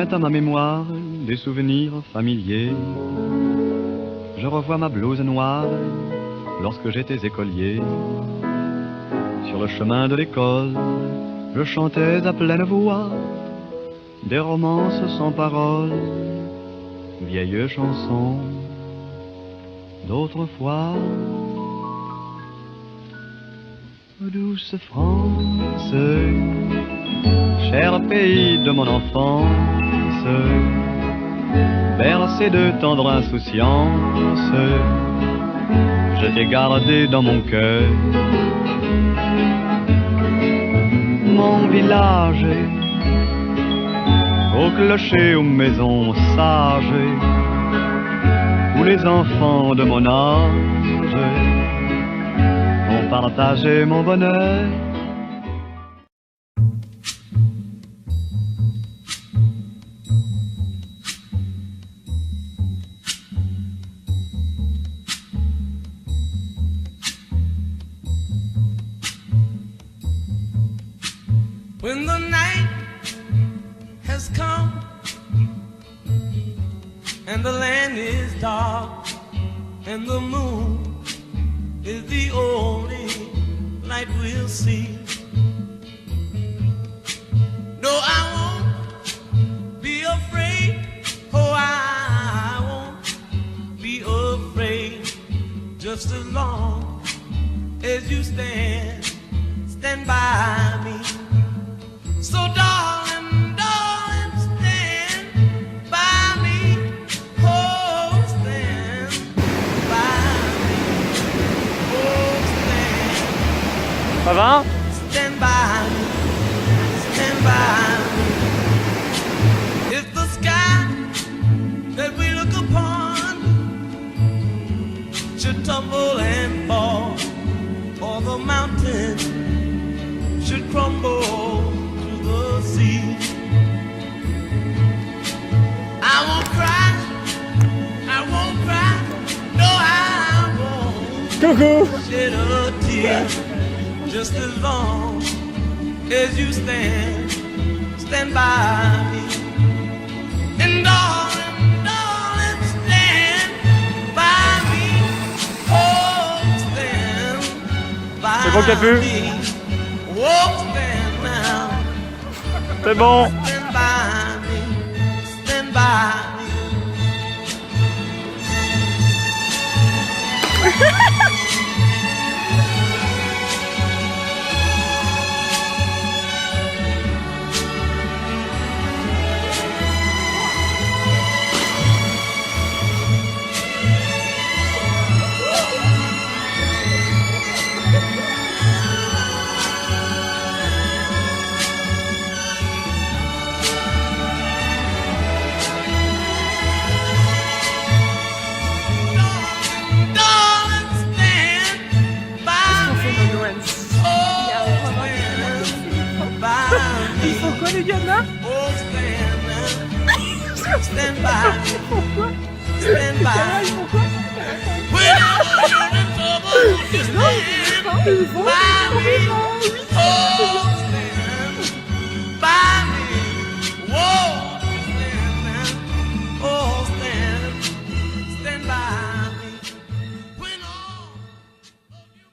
revient à ma mémoire des souvenirs familiers. Je revois ma blouse noire lorsque j'étais écolier. Sur le chemin de l'école, je chantais à pleine voix des romances sans paroles, vieilles chansons d'autrefois. Douce France, cher pays de mon enfance, bercé de tendre insouciance, je t'ai gardé dans mon cœur. Mon village, au clocher, aux maisons sages, où les enfants de mon âge ont partagé mon bonheur. When the night has come and the land is dark and the moon is the only light we'll see. No, I won't be afraid. Oh, I won't be afraid. Just as long as you stand by me. So darling, darling, stand by me. Oh, stand by me. Oh, stand. Ça va? Stand by me. Stand by me. If the sky that we look upon should tumble and fall, or the mountain should crumble, see, I won't cry, no I won't Coucou. shed a tear, just as long as you stand by me. And darling, darling, stand by me. Oh, stand by C'est bon, Capu? me. Oh, stand now. C'est bon. Stand by me, stand by me. Pourquoi les gars là? Oh, stand by. Pourquoi? Stand by. Pourquoi? When you're in trouble, you stand by me. Oh, stand by me. Whoa, stand now. Oh, stand by me. When all of you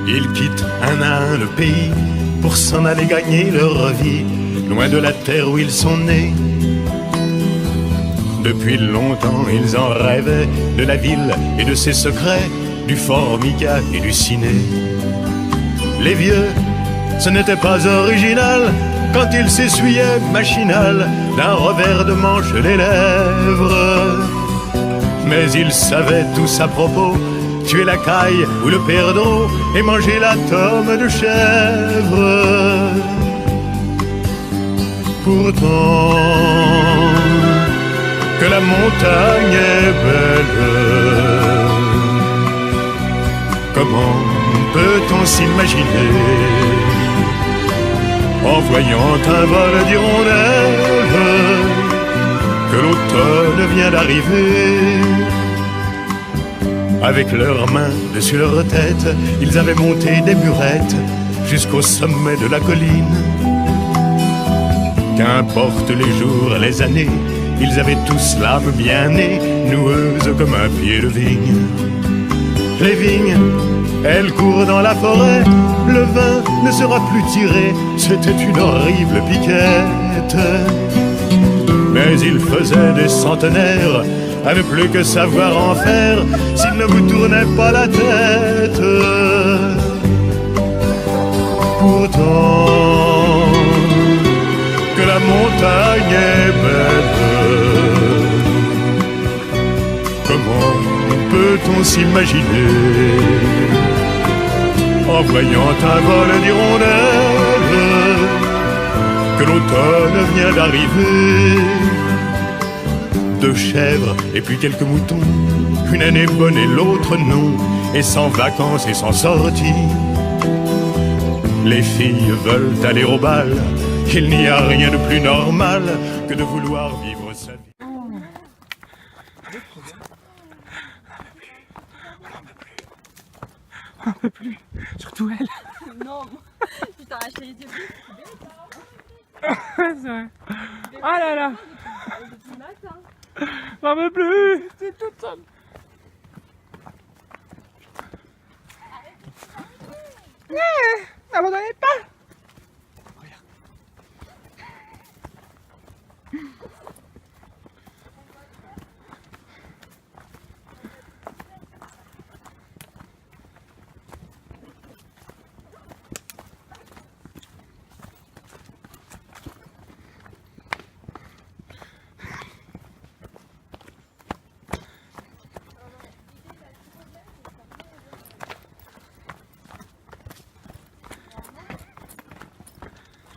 Ils quittent un à un le pays pour s'en aller gagner leur vie, loin de la terre où ils sont nés. Depuis longtemps ils en rêvaient, de la ville et de ses secrets, du Formica et du ciné. Les vieux, ce n'était pas original quand ils s'essuyaient machinal d'un revers de manche les lèvres. Mais ils savaient tous à propos tuer la caille ou le perdreau et manger la tome de chèvre. Pourtant, que la montagne est belle, comment peut-on s'imaginer en voyant un vol d'hirondelles que l'automne vient d'arriver? Avec leurs mains dessus leur tête, ils avaient monté des burettes jusqu'au sommet de la colline. Qu'importe les jours, les années, ils avaient tous l'âme bien née, noueuse comme un pied de vigne. Les vignes, elles courent dans la forêt, le vin ne sera plus tiré, c'était une horrible piquette. Mais il faisait des centenaires à ne plus que savoir en faire s'il ne vous tournait pas la tête. Pourtant, que la montagne est belle, comment peut-on s'imaginer en voyant un vol d'hirondelles que l'automne vient d'arriver? 2 chèvres et puis quelques moutons, une année bonne et l'autre non, et sans vacances et sans sortie. Les filles veulent aller au bal, il n'y a rien de plus normal que de vouloir vivre sa vie. On peut plus, surtout elle. Non, tu t'as racheté les yeux. C'est vrai. Oh là là. J'en veux plus. C'est toute seule. N'abandonnez pas.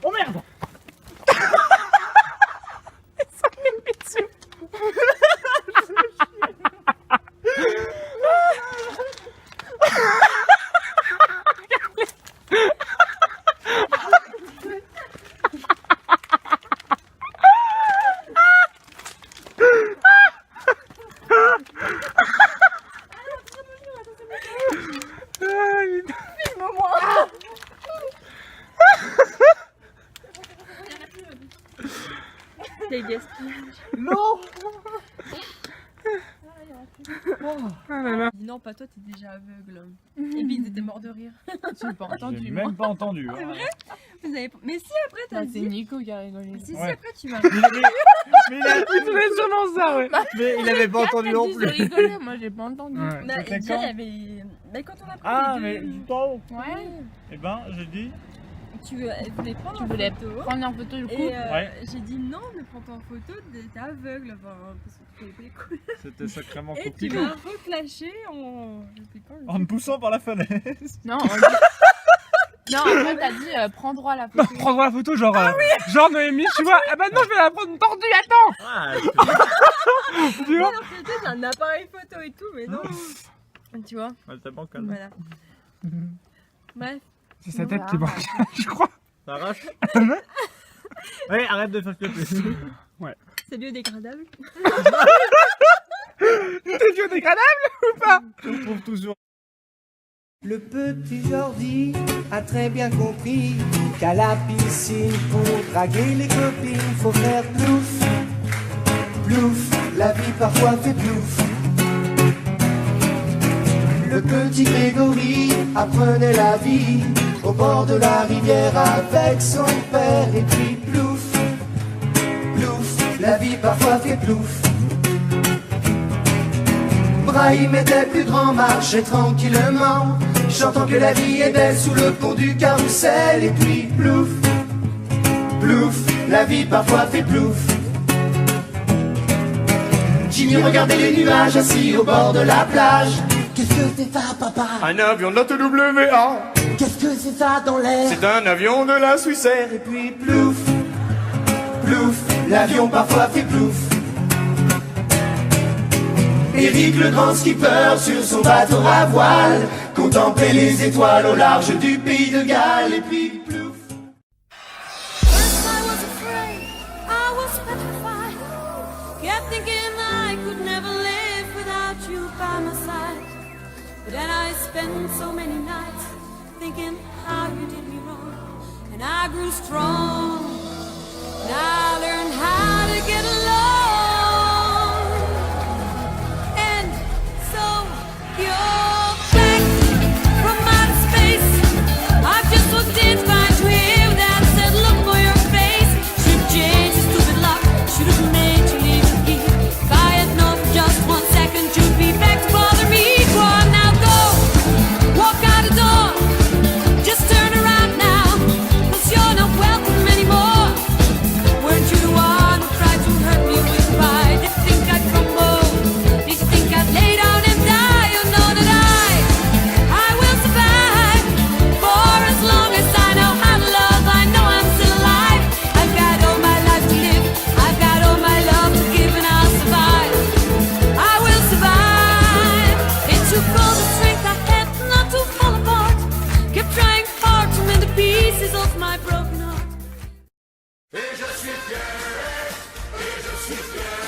Oh merde. Ça m'est mis dessus. Quel gaspillage. Non. Ah là là. Non, pas toi, t'es déjà aveugle. Et puis ils étaient morts de rire. J'ai pas entendu. J'ai moi. même pas entendu. C'est vrai? Vous avez... Mais si après t'as Bah, c'est dit. Nico qui a rigolé. Si, Ouais. après tu m'as. Mais il faisait sûrement ça, ouais. Mais il avait pas entendu non plus. J'ai rigolé, moi j'ai pas entendu. Ouais. Bah, C'était déjà, il y quand avait. Mais quand on a pris Ah, les mais deux. du temps. Ouais. Eh ben, j'ai dit. Tu voulais prendre Tu en voulais photo. prendre en photo le coup. Et Ouais. j'ai dit non, ne prends pas en photo, t'es aveugle. Enfin, parce que tu connais pas les couilles. C'était sacrément Et tu compliqué. m'as reflashé en. Je sais pas, En me poussant par la falaise. Non, non, après t'as dit prends droit à la photo. Prendre la photo, genre, genre Noémie, tu vois. Ah bah non, je vais la prendre tordue, attends. Tu vois. alors que j'ai un appareil photo et tout, mais non. Tu vois, T'es bon, calme. voilà. Bref. C'est sa tête qui manque, je crois. Ça arrache. Ouais, arrête de faire clapper. C'est biodégradable. T'es biodégradable ou pas? Tu retrouves toujours. Le petit Jordi a très bien compris qu'à la piscine, pour draguer les copines, faut faire plouf, plouf, la vie parfois fait plouf. Le petit Grégory apprenait la vie au bord de la rivière avec son père. Et puis plouf, plouf, la vie parfois fait plouf. Brahim était plus grand, marchait tranquillement, chantant que la vie est belle sous le pont du carrousel. Et puis plouf, plouf, la vie parfois fait plouf. Jimmy regardait les nuages assis au bord de la plage, Qu'est-ce que c'est ça, papa? Un avion de la TWA. Qu'est-ce que c'est ça dans l'air? C'est un avion de la Suissair. Et puis plouf, plouf, l'avion parfois fait plouf. Éric le grand skipper sur son bateau à voile contemplait les étoiles au large du pays de Galles. Et puis plouf. First I was afraid, I was petrified. Kept thinking I could never live without you by my side. But then I spent so many nights thinking how you did me wrong. And I grew strong, and I learned how to get along. And so you're back from outer space. I've just looked in, find you here with that said look for your face. Should've changed the stupid lock, should've made you leave the key. If I had known for just 1 second you'd be back to bother me. Go on now, go, walk out the door. Just turn around now, 'cause you're not welcome anymore. Weren't you the one who tried to hurt me with pride? Did you think I'd crumble? Did you think I'd lay down and die? You know that I will survive. For as long as I know how to love, I know I'm still alive. I've got all my life to live, I've got all my love to give, and I'll survive. I will survive. It took all the strength I had not to fall apart. Kept trying hard to mend the pieces of my broken heart. Et je suis fier, et je suis fier,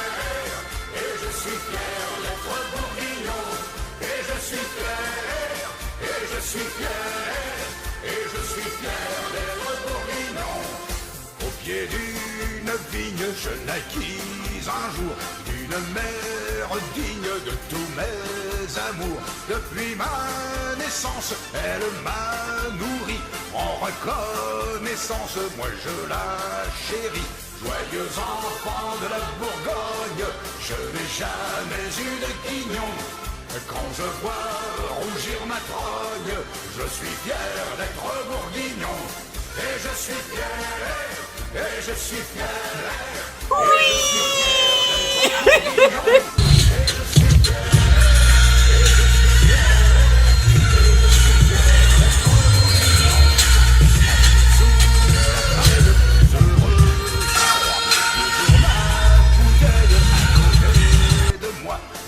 et je suis fier d'être bourguignon. Et je suis fier, et je suis fier, et je suis fier d'être bourguignon. Au pied d'une vigne, je naquis un jour d'une mère digne de tous mes amours. Depuis ma naissance, elle m'a nourri. En reconnaissance, moi je la chéris. Joyeux enfant de la Bourgogne, je n'ai jamais eu de guignon. Quand je vois rougir ma trogne, je suis fier d'être bourguignon. Et je suis fier, et je suis fier.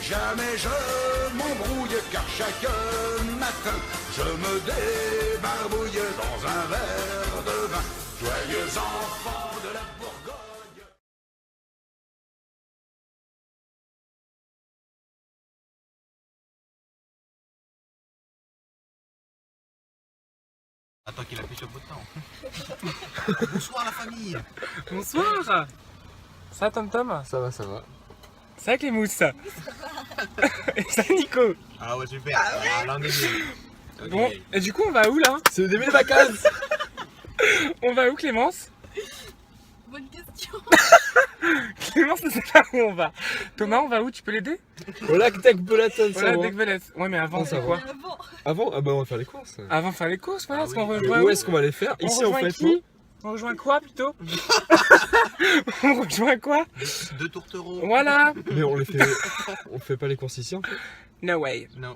Jamais je m'embrouille car chaque matin je me débarbouille dans un verre de vin. Joyeux enfant de la Bourgogne. Attends qu'il appuie sur le bouton. Bonsoir la famille. Bonsoir. Ça va Tom Tom? Ça va, ça va. Ça va Clémousse? Et ça Nico? Ah ouais super, là on est bien. Bon, et du coup on va où là? C'est le début des vacances. On va où Clémence? Bonne question. Clémence ne sait pas où on va. Thomas, on va où? Tu peux l'aider? Au lac d'Agbelaton, ça Au lac va. d'Agbelaton. Ouais mais avant c'est quoi? Avant. Avant, ah bah on va faire les courses. Avant de faire les courses, voilà, Ah parce oui. qu'on rejoint Où est-ce qu'on va les faire? On Ici en rejoint fait. qui? On rejoint quoi plutôt? On rejoint quoi? Deux tourtereaux. Voilà. Mais on les fait. On fait pas les courses ici en fait. No way. Non.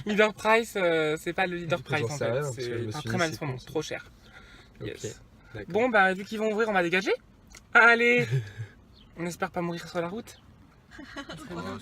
Leader Price, c'est pas le Leader Price J'en en sais fait, rien, parce que je c'est me un suis très dit, mal c'est son nom, con, ça. trop cher. Ok. Yes. D'accord. Bon bah vu qu'ils vont ouvrir, on va dégager. Allez. On espère pas mourir sur la route. On va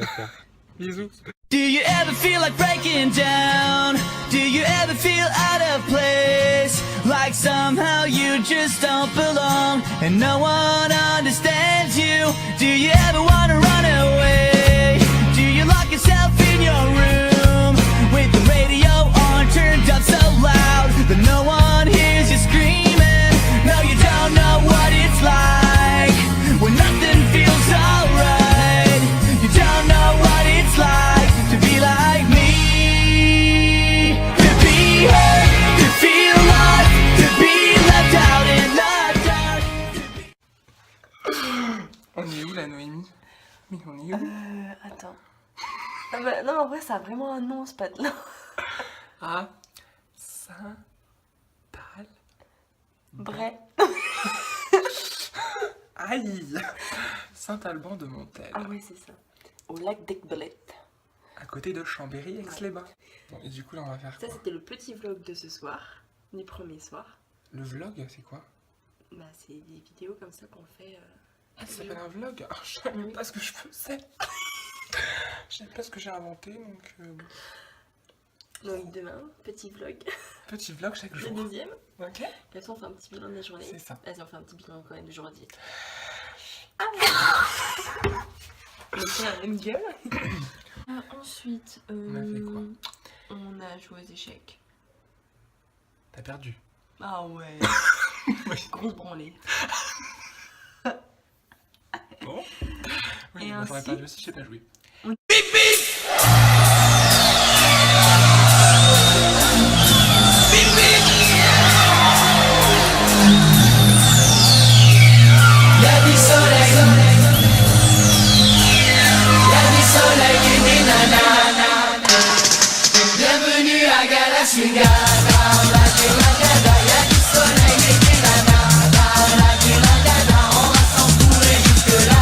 faire. Bisous. Do you ever feel like breaking down? Do you ever feel out of place? Like somehow you just don't belong and no one understands you? Do you ever wanna run away? Do you lock yourself in your room with the radio on turned up so loud that no one hears you screaming? No, you don't know what it's like when nothing feels alright. You don't know what it's like to be like me, to be hurt, to feel lost, to be left out in the dark. On est où la Noémie? Mais on est où? Attends. Ah bah, non, en vrai, ça a vraiment un nom, ce patelin. Ah, Saint-Tal. Bray. Aïe. Saint-Alban de Montel. Ah oui, c'est ça. Au lac d'Agbelaton. à côté de Chambéry-Aix-les-Bains. Bon, et du coup là on va faire Ça quoi? c'était le petit vlog de ce soir, du premier soir. Le vlog, c'est quoi? Bah c'est des vidéos comme ça qu'on fait. Ah, ça s'appelle un vlog? Ah, je savais même pas ce que je faisais. Je sais pas ce que j'ai inventé, donc... Donc demain, petit vlog. Petit vlog chaque jour. Le deuxième. Ok. Et après on fait un petit bilan de la journée. C'est ça. Vas-y, on fait un petit bilan quand même du jour 10. On fait la même gueule. Ensuite, On a fait quoi? on a joué aux échecs. T'as perdu. Ah ouais. Grosse branlée. Bon. Oui, Et moi j'aurais ainsi- perdu aussi, j'ai pas joué. Y'a du soleil, y'a du soleil et des nanas. Bienvenue à Galassinga. Y'a du soleil et des nanas. On va s'entourer jusque là.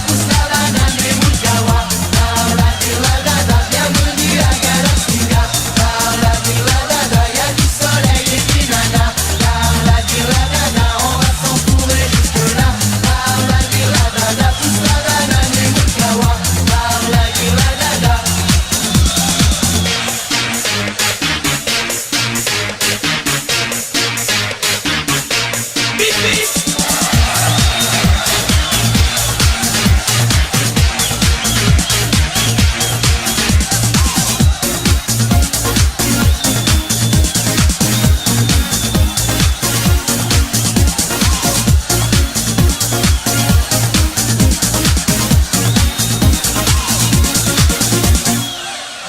Pousse la banane et Moukawa. Bienvenue à Galassinga. Y'a du soleil et des nanas. On va s'entourer jusque là. Pousse la banane et Moukawa.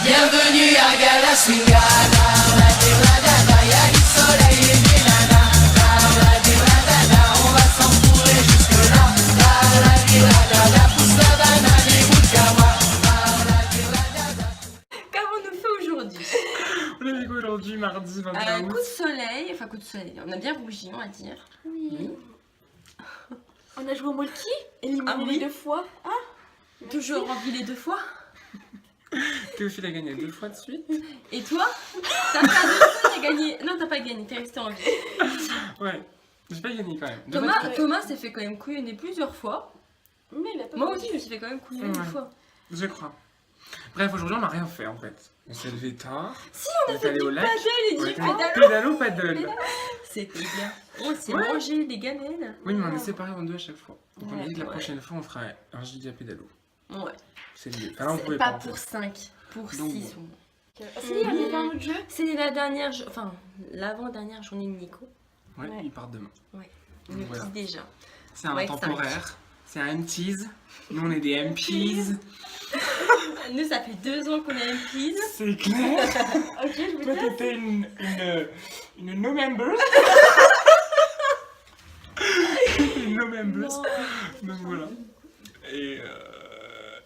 Bienvenue à Galassinga. Y'a du soleil et des nanas. On va s'entourer jusque là. Pousse la banane et Moukawa. Qu'avons-nous fait aujourd'hui? On a fait quoi aujourd'hui, mardi 21 Coup août? de soleil, enfin coup de soleil, on a bien rougi, on va dire. Oui. On a joué au molki, éliminé les 2 fois. Toujours rempli les 2 fois. Théophile a gagné 2 fois de suite. Et toi? T'as perdu 2 fois, t'as gagné. Non, t'as pas gagné, t'es resté en vie. Ouais, j'ai pas gagné quand même. Deux fois de suite. Thomas s'est fait quand même couillonner plusieurs fois. Mais il a pas Moi perdu. aussi, je me suis fait quand même couillonner Ouais. une fois. Je crois. Bref, aujourd'hui on n'a rien fait en fait. On s'est levé tard. Si, on a est fait allé du au lac. paddle et On du est allé pédalo. pédalo paddle. C'était bien. On s'est Ouais. mangé des gamelles. Oui, mais on est séparés en 2 à chaque fois. Donc on a Ouais, dit que la ouais. prochaine fois on fera un giga pédalo. Ouais. C'est mieux. Enfin, là, on pouvait Pas en pour fait. 5, pour Donc, 6. bon. Si, on a fait un autre jeu. C'est la dernière, enfin l'avant-dernière journée de Nico. Ouais, ils partent demain. Ouais. Donc, Le voilà. petit déjà. C'est un Ouais, temporaire. C'est un MTs. Nous on est des MPs. Nous, ça fait 2 ans qu'on est MPs. C'est clair. Ok, je veux Toi dire. t'étais une no members. Une no members. Donc voilà.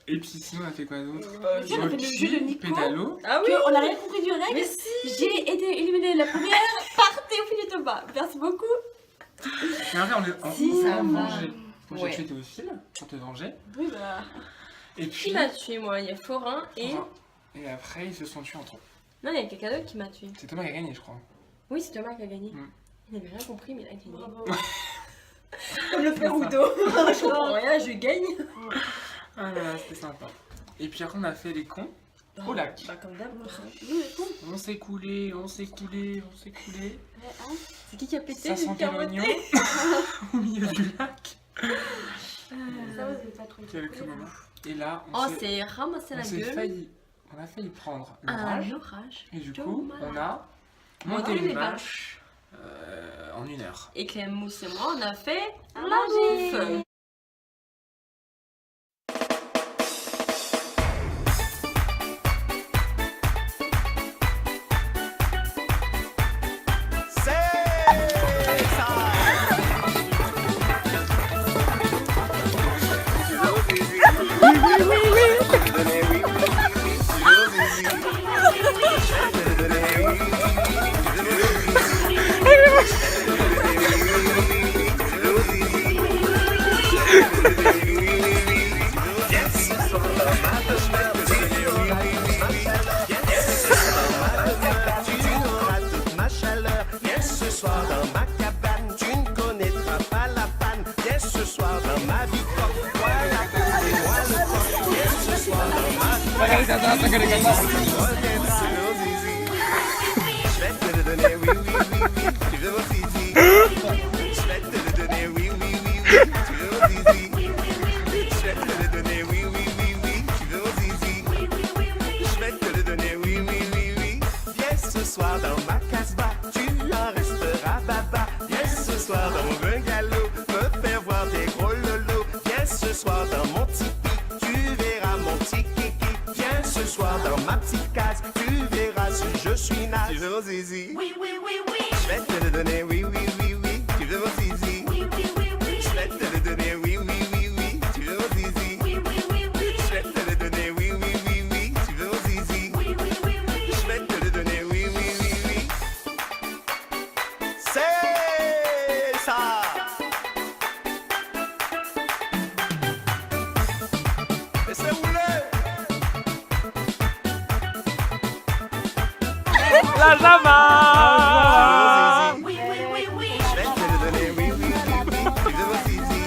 Et puis sinon on a fait quoi d'autre? Si, on a fait le jeu de Nico. Pédalo. Ah oui. On a rien compris du règle. Mais si. J'ai été éliminée la première par Théophile et Thomas. Merci beaucoup. Mais en vrai Si, on ça a va. mangé. Moi Ouais. j'ai tué Théophile pour te venger. Oui, bah. Et Qui puis. m'a tué, moi? Il y a Forain et. Et après ils se sont tués entre eux. Non, il y a quelqu'un d'autre qui m'a tué. C'est Thomas qui a gagné je crois. Oui, c'est Thomas qui a gagné. Mm. Il n'avait rien compris, mais il a gagné. Bravo. Comme le frère Oudo. Je comprends rien, je gagne. Ah là là, c'était sympa. Et puis après on a fait les cons au lac. Bah, comme d'hab. On s'est coulé, on s'est coulé, on s'est coulé. C'est qui a pété? Ça sentait l'oignon au milieu du lac. Ça, vous avez pas trop Quelques moments. Et là, On s'est ramassé la gueule. On a failli prendre Un l'orage. orage. Et du de coup, malade. on a Monté monté les une vache en 1 heure. Et Clem Mousse et moi, on a fait la manger. bouffe. Oui, oui, oui, oui. Je vais te le donner, oui, oui, oui, oui. Tu veux mon zizi? Oui, oui, oui, oui. Je vais te le donner, oui, oui, oui, oui. Tu veux mon zizi? Oui, oui, oui, oui. Je vais te le donner, oui, oui, oui, oui. Tu veux mon zizi? Oui, oui, oui, oui. Je vais te le donner, oui, oui, oui, oui. C'est ça. Laissez rouler. La Java. Oui, oui, oui, oui. Je vais te le donner, oui, oui, oui, oui. Tu veux mon zizi?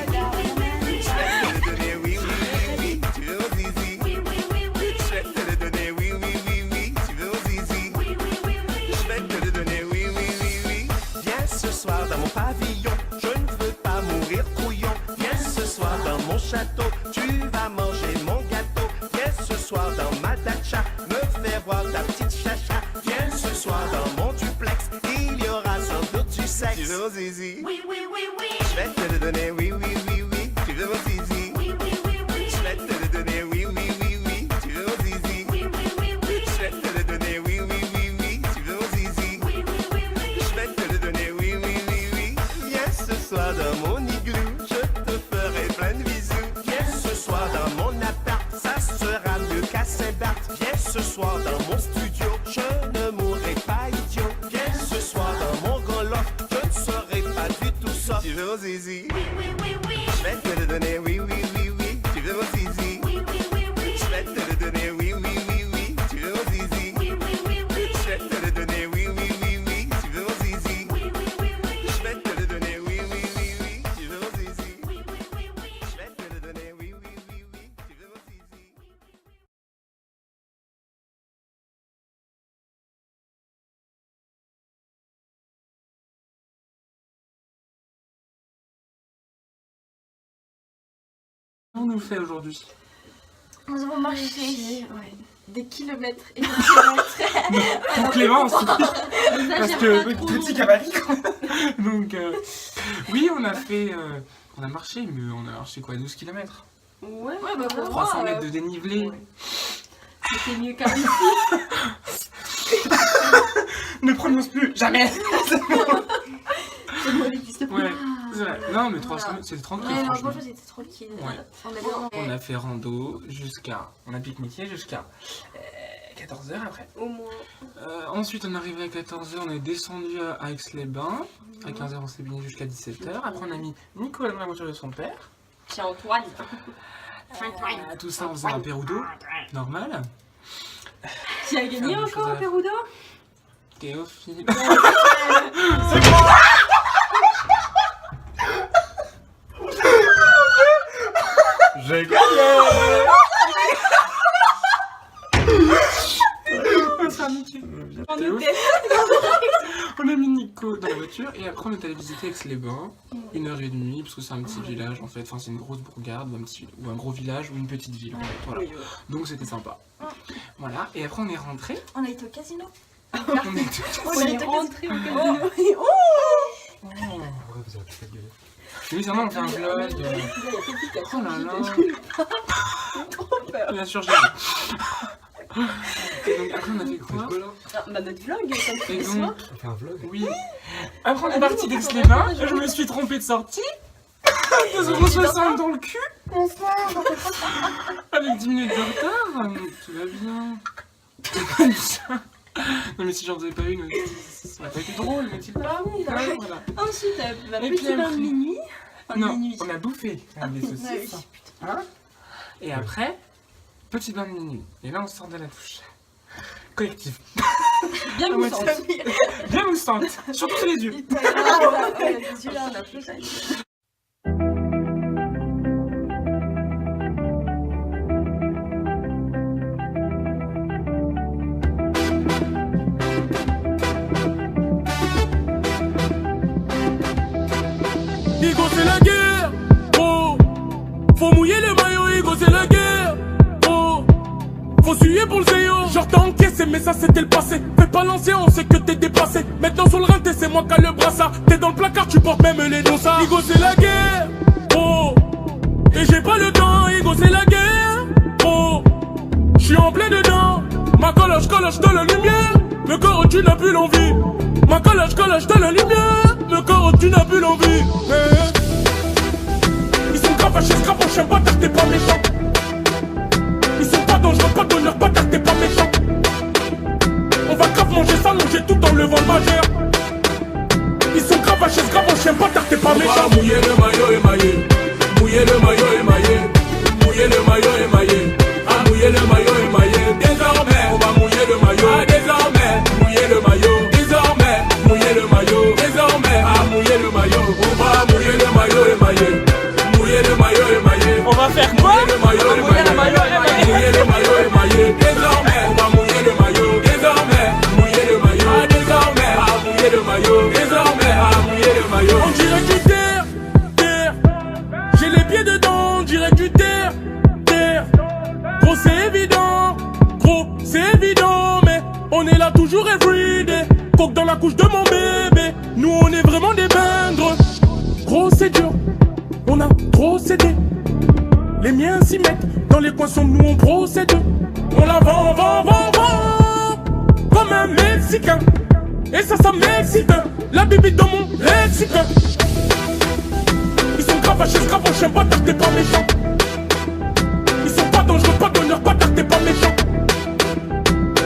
Je vais te le donner, oui, oui, oui, oui. Tu veux mon zizi? Oui, oui, oui, oui. Je vais te le donner, oui, oui, oui, oui. Tu veux mon zizi? Oui, oui, oui, oui. Je vais te le donner, oui, oui, oui, oui. Viens ce soir dans mon pavillon. Je ne veux pas mourir couillon. Viens ce soir dans mon château. Tu vas manger mon gâteau. Viens ce soir dans ma dacha. Me faire voir ta petite chacha. Viens ce soir dans mon duplex. Il y aura sans doute du sexe. Tu veux mon zizi? Oui, oui, oui, oui. Je vais te le donner, oui, oui, oui, oui. Tu veux mon zizi? Oui, oui, oui, oui. Je vais te le donner, oui, oui, oui, oui. Tu veux mon zizi? Oui, oui, oui, oui. Je vais te le donner, oui, oui, oui, oui. Tu veux mon zizi? Oui, oui, oui, oui. Je vais te le donner, oui, oui, oui, oui. Viens ce soir dans mon igloo. Je te ferai plein de bisous. Viens ce soir dans mon appart. Ça sera mieux qu'à Saint-Barth. Viens ce soir dans mon studio. Je ne mourrai pas idiot. Viens ce soir dans mon grand loft. Je ne serai pas du tout soft. Tu veux mon zizi? Oui, oui, oui, oui. Je vais te le donner, oui, oui, oui, oui. Tu veux mon zizi? Oui, oui, oui, oui. Je vais te le donner, oui, oui, oui, oui. Tu veux mon zizi? Oui, oui, oui, oui. Je vais te le donner, oui, oui, oui, oui. Tu veux mon zizi? Oui, oui, oui, oui. Je vais te le donner, oui, oui, oui, oui. Tu veux mon zizi? Oui, oui, oui, oui. Je vais te le donner, oui, oui, oui, oui. Tu veux mon zizi? On nous fait aujourd'hui. Nous avons marché des kilomètres et des kilomètres. Pour Clémence, parce que pas trop. petit gabarit quoi. Donc oui, on a fait, on a marché, mais on a marché quoi, 12 km. Ouais, bah pour 300 moi, mètres de dénivelé. c'était mieux qu'un ici. Ne prononce plus, jamais. C'est moi n'existe plus. Ouais, c'est vrai. Non, mais 300 mètres, c'était tranquille. Ouais, non, franchement. franchement, c'était tranquille. Ouais. On a fait rando jusqu'à, on a pique-niqué jusqu'à 14h après. Au moins. Ensuite, on est arrivé à 14h, on est descendu à Aix-les-Bains. À 15h, on s'est baigné jusqu'à 17h. Après, on a mis Nicolas dans la voiture de son père. Tiens, Antoine. Tout ça, on faisait un Perudo, normal. Tu as gagné encore un Perudo? Théophile. J'ai gagné. On a mis Nico dans la voiture et après on est allé visiter Aix-les-Bains, 1h30 parce que c'est un petit village en fait, enfin c'est une grosse bourgade ou un gros village ou une petite ville en fait, voilà. Donc c'était sympa. Voilà, et après on est rentré. On a été au casino. On est rentré au casino. Oh, vous avez fait gueuler. Oui, c'est vrai, on fait un vlog. Oh là là. Trop peur. Bien sûr, j'ai. Et donc après on a fait quoi Bah notre vlog, comme tous Et les donc, soirs. on fait un vlog. Oui. Après on est parti d'Aix-les-Bains, je me suis trompée de sortie. 2,60€ dans le cul. Bonsoir. Avec 10 minutes de retard. Tout va bien. Non mais si j'en faisais pas une, ça aurait pas été drôle, n'est-il pas? Oui, là. Voilà. Ensuite, ma Et petite puis bain de après- minuit. Non, minuit. on a bouffé des saucisses. Ah oui, Hein? Et après, petit bain de minuit. Et là on sort de la douche. Collective. Bien À moussante. moitié. Bien moussante. Surtout les yeux. Celui-là, on a plus à dire. Igo c'est la guerre, oh. Faut mouiller le maillot, Igo c'est la guerre, oh. Faut suer pour le zéo. Genre t'as encaissé mais ça c'était le passé. Fais pas l'ancien, on sait que t'es dépassé. Maintenant sur le rinté c'est moi qui a le brassard. T'es dans le placard, tu portes même les dossards. Igo c'est la guerre, oh. Et j'ai pas le temps, Igo c'est la guerre, oh. J'suis en plein dedans. Ma collage dans la lumière. Le corps tu n'as plus l'envie. Ma collage dans la lumière. Le corps tu n'as plus l'envie. Ils sont gravachés, scrapachés, bâtard, t'es pas méchant. Ils sont pas dangereux, pas d'honneur, bâtard, t'es pas méchant. On va grave manger ça, manger tout en levant le majeur. Ils sont gravachés, scrapachés, bâtard, t'es pas méchant. On va mouiller le maillot émaillé. Mouiller le maillot émaillé. Mouiller le maillot émaillé. Ah, mouiller le maillot émaillé. Désormais, on va mouiller le maillot. Ah, désormais, mouiller le maillot. Désormais, mouiller le maillot. Désormais, ah, mouiller le maillot. On va mouiller le maillot émaillé. Mouiller le maillot émaillé. On va faire quoi? Mouiller le maillot émaillé. Mouiller le maillot émaillé. Désormais, on va mouiller le maillot. Désormais, mouiller le maillot. Ah, désormais, ah, mouiller le maillot. Désormais, ah, mouiller le maillot. On dirait du terre, terre. J'ai les pieds dedans, on dirait du terre, terre. Gros c'est évident, mais on est là toujours everyday. Coque dans la couche de mon bébé, nous on est vraiment des bingres. Gros c'est dur, on a trop cédé. Les miens s'y mettent, dans les coins sombres nous on procède. On la vend, comme un Mexicain. Et ça m'excite, la bibite dans mon lexique. Ils sont gravachés, scrapachés, bâtard, t'es pas méchant. Ils sont pas dangereux, pas d'honneur, bâtard, t'es pas méchant.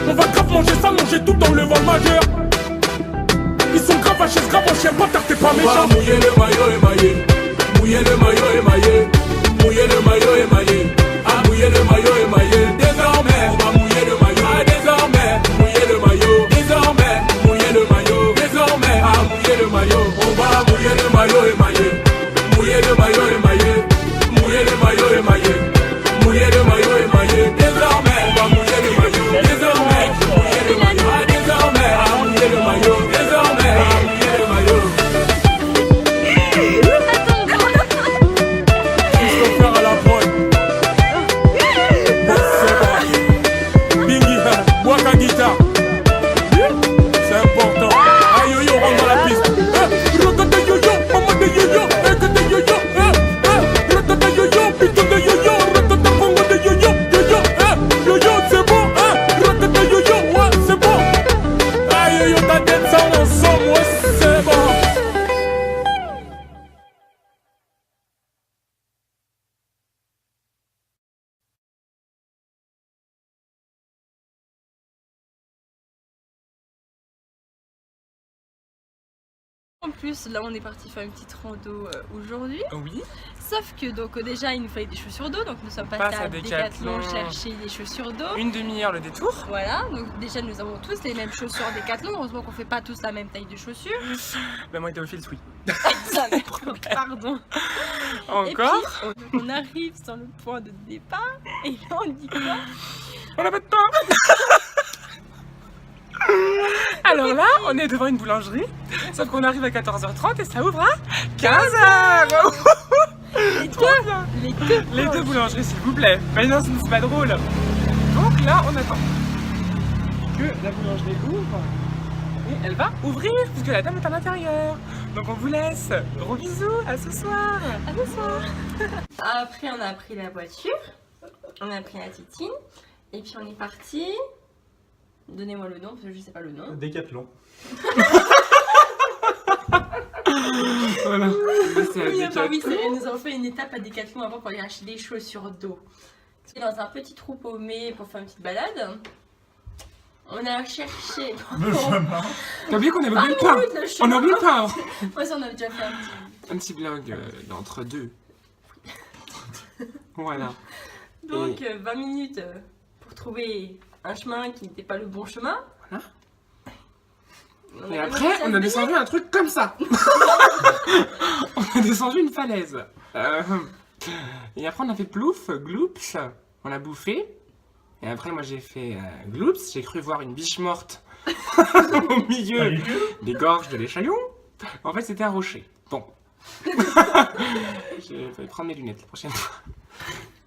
On va grave manger ça, manger tout en levant le majeur. Ils sont gravachés, scrapachés, bâtard, t'es pas méchant. On va mouiller le maillot émaillé. Mouiller le maillot émaillé. Mouiller le maillot émaillé. Ah, mouiller le maillot émaillé. Désormais, on va mouiller le maillot. Ah, désormais, mouiller le maillot. Désormais, mouiller le maillot. Désormais, ah, mouiller le maillot. On va mouiller le maillot émaillé. Mouiller le maillot émaillé. Mouiller le maillot émaillé. Mouiller le maillot émaillé. Désormais, on va mouiller le maillot. Désormais, mouiller le maillot. Ah, désormais, ah, mouiller le maillot. Désormais, ah, mouiller le maillot. Christopher à la prod. Bingy, Waka guitare. C'est important. Ah, yo-yo, rentre dans la piste. Rotate de yo-yo, maman de yo-yo, que de yo-yo. Rotate de yo-yo, putain de yo-yo. Rotate de Congo de yo-yo, yo-yo. Yo-yo, c'est bon. Rotate de yo-yo, ouais, c'est bon. Ah, yo-yo, ta tête, ça ensemble, ouais, c'est bon. En plus, là on est parti faire une petite rando aujourd'hui. Oui. Sauf que donc déjà il nous fallait des chaussures d'eau, donc nous sommes Passe passés à à Decathlon. Decathlon chercher des chaussures d'eau. Une demi-heure le détour. Voilà, donc déjà nous avons tous les mêmes chaussures Decathlon, heureusement qu'on fait pas tous la même taille de chaussures. Ben moi Théophile, oui. Pardon. Encore. Et puis on arrive sur le point de départ et là on dit quoi? On a pas de temps. Alors là, on est devant une boulangerie, sauf qu'on arrive à 14h30 et ça ouvre à 15h. Les deux boulangeries, s'il vous plaît. Mais non, c'est pas drôle. Donc là, on attend que la boulangerie ouvre et elle va ouvrir puisque la dame est à l'intérieur. Donc on vous laisse. Gros bisous, à ce soir. À ce soir. Après, on a pris la voiture, on a pris la titine et puis on est parti. Donnez-moi le nom parce que je sais pas le nom. Décathlon. Voilà. Oui, enfin, oui, c'est vrai, nous avons fait une étape à Decathlon avant pour aller acheter des chaussures d'eau. Dans un petit trou paumé pour faire une petite balade. On a cherché. T'as oublié qu'on avait oublié le pain. On a oublié le pain. Moi, ça, on a déjà fait un petit blog d'entre deux. Voilà. Donc, 20 minutes pour trouver un chemin qui n'était pas le bon chemin. Voilà. Et après, on a descendu un truc comme ça. On a descendu une falaise. Et après, on a fait plouf, gloops. On a bouffé. Et après, moi, j'ai fait gloops. J'ai cru voir une biche morte au milieu des gorges de l'échalion. En fait, c'était un rocher. Bon, Je vais prendre mes lunettes la prochaine fois.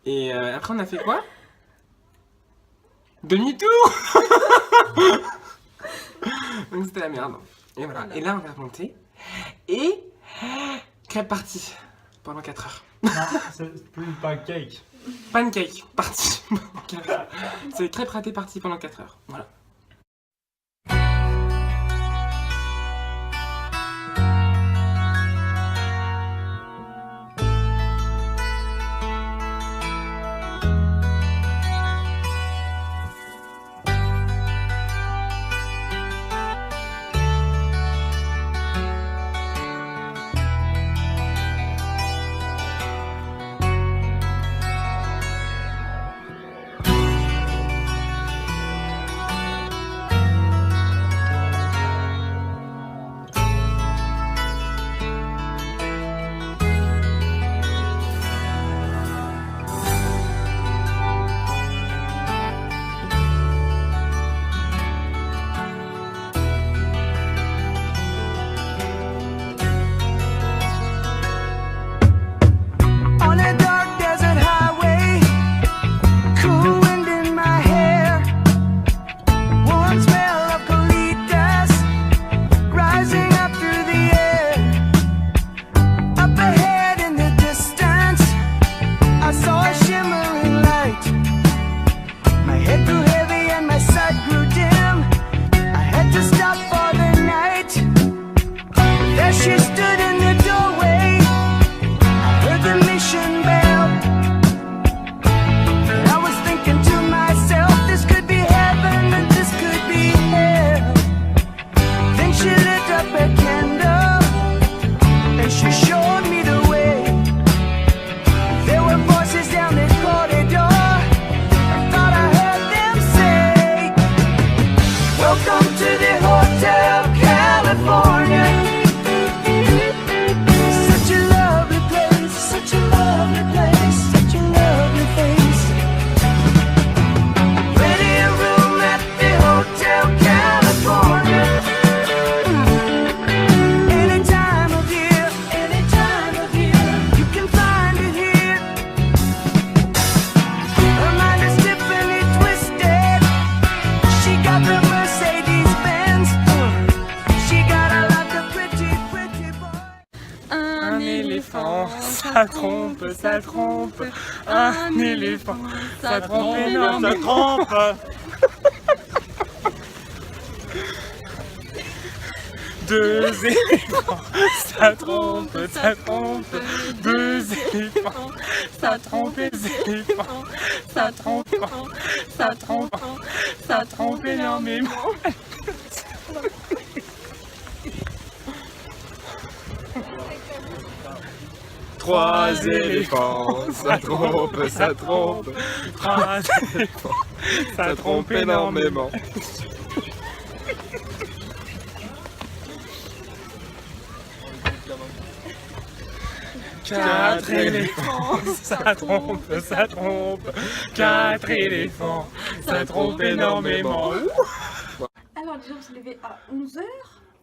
Et après, on a fait quoi? Demi-tour. Donc c'était la merde. Et voilà. Et là, on va remonter. Et crêpe partie pendant 4 heures. Non, c'est plus pancake. Pancake partie pendant 4 heures. C'est crêpe ratée partie pendant 4 heures. Voilà. On a dark desert highway, cool wind in my hair, warm smell of colitas rising up through the air. Up ahead in the distance, I saw a shimmering light. My head grew heavy and my sight grew dim. I had to stop for the night. There she stood in the doorway. Heard the mission bell, and I was thinking to myself, this could be heaven and this could be hell. Then she lit up a candle, and she showed me the way. There were voices down the corridor, I thought I heard them say, welcome to the Hotel California. Such a lovely place, such a lovely place, such a lovely face. Ready a room at the Hotel California. Any time of year, you can find it here. Her mind is Tiffany twisted. She got the Mercedes Benz. She got a lot of pretty, pretty boy. Un éléphant, ça trompe, ça trompe. Un éléphant, ça trompe énorme. Ça trompe. Deux éléphants, ça trompe, ça trompe. Deux éléphants, ça trompe les éléphants. Ça trompe, ça trompe, ça trompe énormément. Trois éléphants, ça trompe, ça trompe. Trois éléphants, ça trompe énormément. Quatre éléphants, ça trompe, ça trompe. Quatre éléphants, ça trompe énormément. Alors, les gens se levaient à 11h.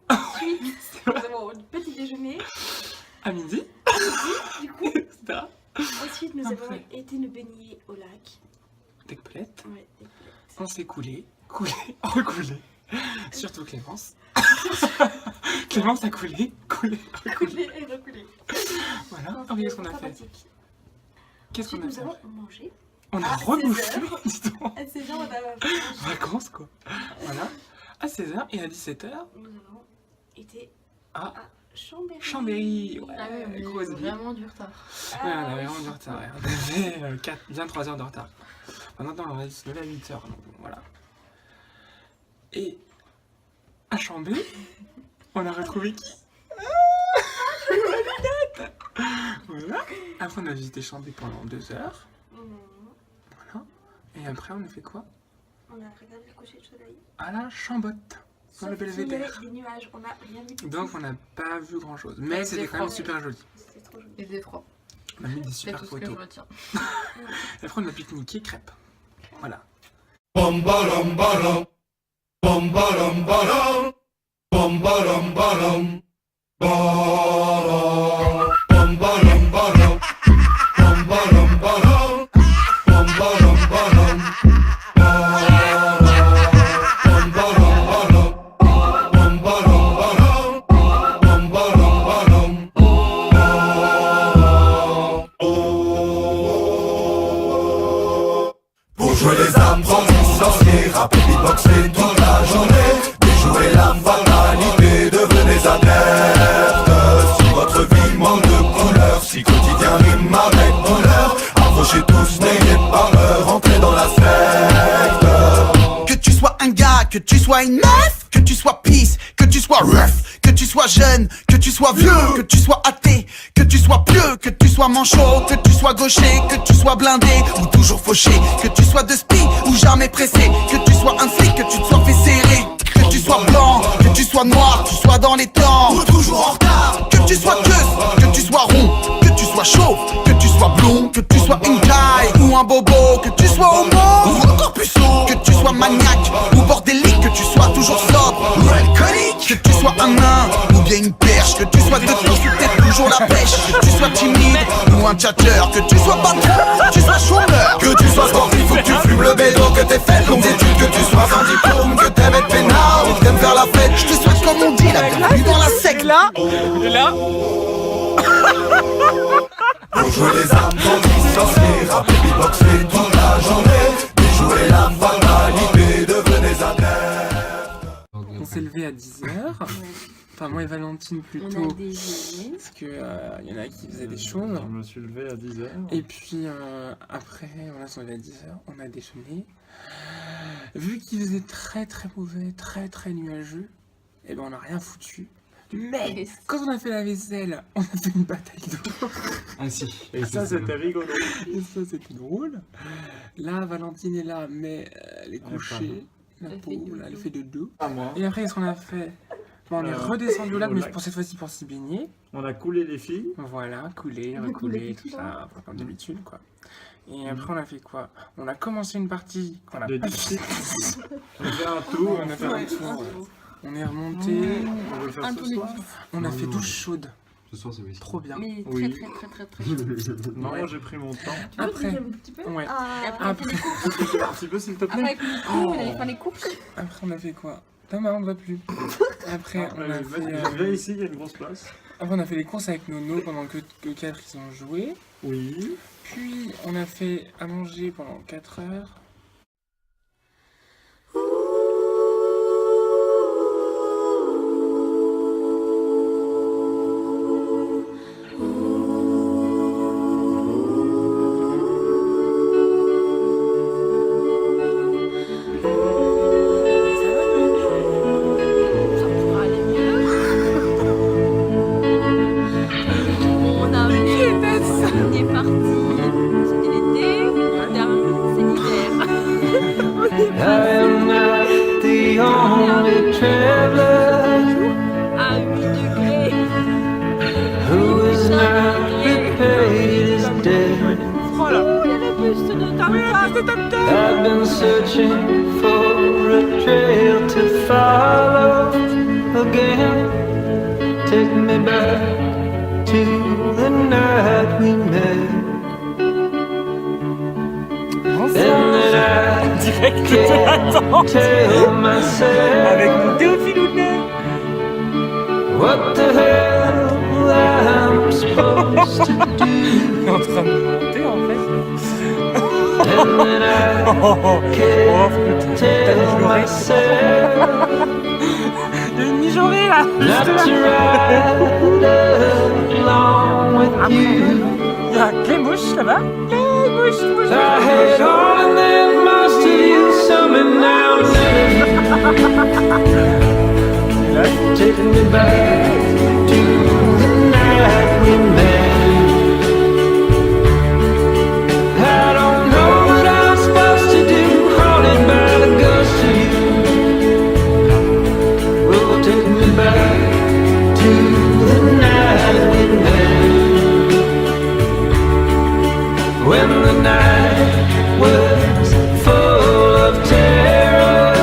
Ensuite, nous avons le petit déjeuner. À midi, Du coup, etc. ensuite, nous avons Après. été nous baigner au lac. Des coulettes. Ouais, des coulettes. On s'est coulé, recoulé. Surtout Clémence. Clémence a coulé, coulé, recoulé. Couler et reculer. Voilà. Ah oui, qu'est-ce qu'on a fait? Qu'est-ce qu'on a Ensuite, nous fait? avons mangé. On a à rebouffé, 16h. dis donc. À 16h, on a Vacances quoi. Voilà. À 16h et à 17h. Nous avons été à Chambéry. Chambéry. Ouais, Ah ouais, on grosse a vie. vraiment du retard. Ouais, on avait vraiment du retard. Ouais. On avait bien 3 heures de retard. Maintenant, on va se lever à 8 heures. Donc, voilà. Et à Chambéry, on a retrouvé qui? Voilà. Après, on a visité Chambéry pendant 2 heures. Voilà. Et après, on a fait quoi? On a regardé le coucher de soleil. À la Chambotte. Dans le Sauf qu'il y avait Belvédère. des nuages, on n'a rien vu. Donc, on n'a pas vu grand chose. Mais c'était quand même super joli. C'était trop joli. Et des froids. On a mis des C'est super tout ce que je photos. retiens. Et après, on a pique-niqué crêpes. Voilà. Bum balum balum, bum balum balum, bum balum balum, balum. de couleur. Si quotidien rime avec bonheur, approchez tous, n'ayez pas peur, entrez dans la secte. Que tu sois un gars, que tu sois une meuf, que tu sois peace, que tu sois rough, que tu sois jeune, que tu sois vieux, que tu sois athée, que tu sois pieux, que tu sois manchot, que tu sois gaucher, que tu sois blindé ou toujours fauché, que tu sois de spi ou jamais pressé, que tu sois un flic, que tu te sois fait serrer, que tu sois blanc, que tu sois noir, que tu sois dans les temps ou toujours en retard, que tu sois queuse, que tu sois rond, que tu sois chauve, que tu sois blond, que tu sois une caille ou un bobo, que tu sois homo ou encore plus sourd, que tu sois maniaque ou bordélique, que tu sois toujours sobre ou alcoolique, que tu sois un nain ou bien une perche, que tu sois de tous ou peut-être toujours la pêche, que tu sois timide ou un tchatcheur, que tu sois patron, que tu sois chômeur, que tu sois sportif ou que tu fumes le bédo, que t'aies fait longues études, que tu sois sans diplôme, que t'aimes être peinard ou que t'aimes faire la fête. Je te souhaite comme on dit la bienvenue dans la secte. Là, et là. Pour jouer les armes dans les sorciers, rapper, beatboxer toute la journée, déjouer la fatalité, devenez adeptes. On s'est levé à 10h. Enfin, moi et Valentine plutôt. On a déjeuné. Parce que y en a qui faisaient des choses. Je me suis levé à 10h. Et puis après, on s'est levé à 10h, on a déjeuné. Vu qu'il faisait très très mauvais, très très nuageux, et ben on n'a rien foutu. Mais quand on a fait la vaisselle, on a fait une bataille d'eau. Ah si. Et ça c'était rigolo. Et ça c'était drôle. Là, Valentine est là, mais elle est couchée. La pauvre, elle fait de dos. Et après, qu'est-ce qu'on a fait? Bon, on est redescendu au lac, mais pour cette fois-ci pour s'y baigner. On a coulé les filles. Voilà, coulé, recoulé, tout ça, comme d'habitude quoi. Et après on a fait quoi? On a commencé une partie qu'on a pas fait. On a fait un tour. On a fait un tour. On est remonté. On veut faire ce soir. On a fait douche chaude. Ce soir c'est oui. Trop bien. Mais très chaude. Non, j'ai pris mon temps. Après, ouais. Après, un petit peu s'il te plaît. Avec le coup, on allait faire les courses. Après on a fait quoi? Thomas, on ne va plus. Après, on a fait. Viens ici, il y a une grosse place. Après, on a fait les courses avec Nono pendant que 4 ils ont joué. Oui. Puis, on a fait à manger pendant 4 heures. I've been searching for a trail to follow again. Take me back to the night we met. And then I can't tell myself avec mon Théophile Hounet. What the hell I'm supposed to do. Il est en train de monter en fait. And then I can't tell myself il y a une mijaurée là. not to ride along with you. Il y a Clémouche là-bas. Clémouche. I had all and then most of you, some and now and take me back to the night we met. I don't know what I'm supposed to do, haunted by the ghost of you. Oh, take me back to the night we met. When the night was full of terror.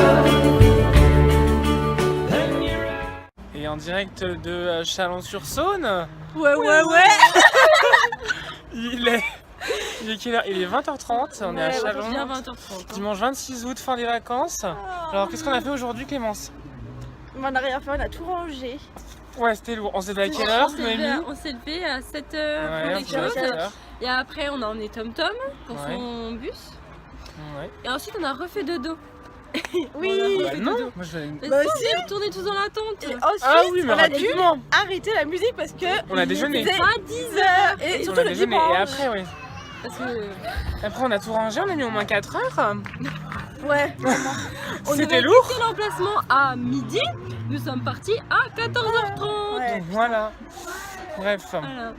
Et en direct de Chalon-sur-Saône. Ouais. Il est quelle heure? Il est 20h30, on est à Chalon. Bien 20h30. Dimanche 26 août, fin des vacances. Alors qu'est-ce qu'on a fait aujourd'hui, Clémence? On n'a rien fait, on a tout rangé. Ouais, c'était lourd. On s'est levé à quelle heure, Noémie? On s'est levé à 7h Ouais, pour on s'est levé à 7 heures. Et après, on a emmené Tom Tom pour Ouais. son bus. Ouais. Et ensuite, on a refait dodo. Oui. Bah non, moi je... Bah aussi, on tournait tous dans la tente. Et ensuite, Ah oui, mais on a dû rapidement. arrêter la musique parce que On a déjeuné. c'était à 10h et On surtout a le déjeuné dimanche. et après, oui. Parce que Après, on a tout rangé, on a mis au moins 4 heures. Ouais. on C'était devait lourd. quitter l'emplacement à midi. Nous sommes partis à 14h30. Ouais. Voilà. Bref. Voilà.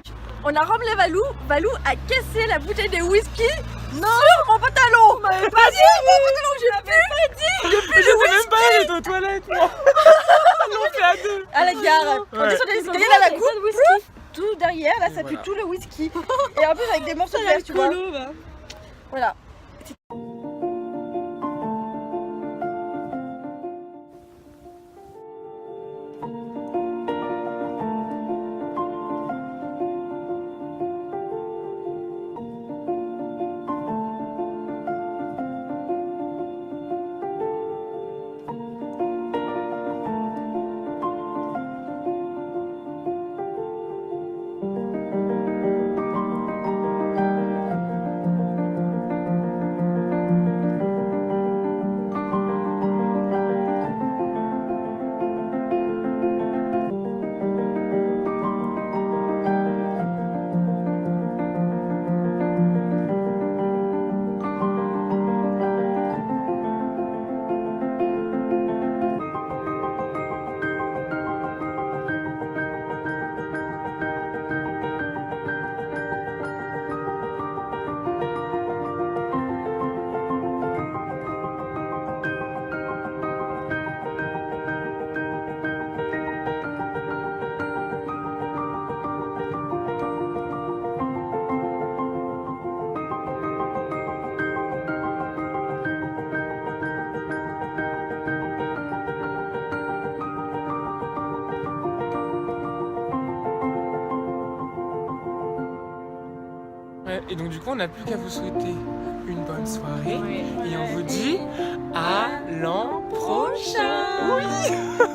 On a ramené Valou. Valou a cassé la bouteille de whisky sur mon pantalon. Pas dit mon pantalon, j'ai pas dit. Mais je sais même pas, j'étais aux toilettes, moi. Ils l'ont fait à deux. À la gare. On Ouais. descend les escaliers, là, la coupe, plouf, tout derrière, là, ça pue tout le whisky. Et en plus, avec des morceaux de verre, tu vois. Voilà. Ouais, et donc du coup, on n'a plus qu'à vous souhaiter une bonne soirée. Et on vous dit à l'an prochain. Oui.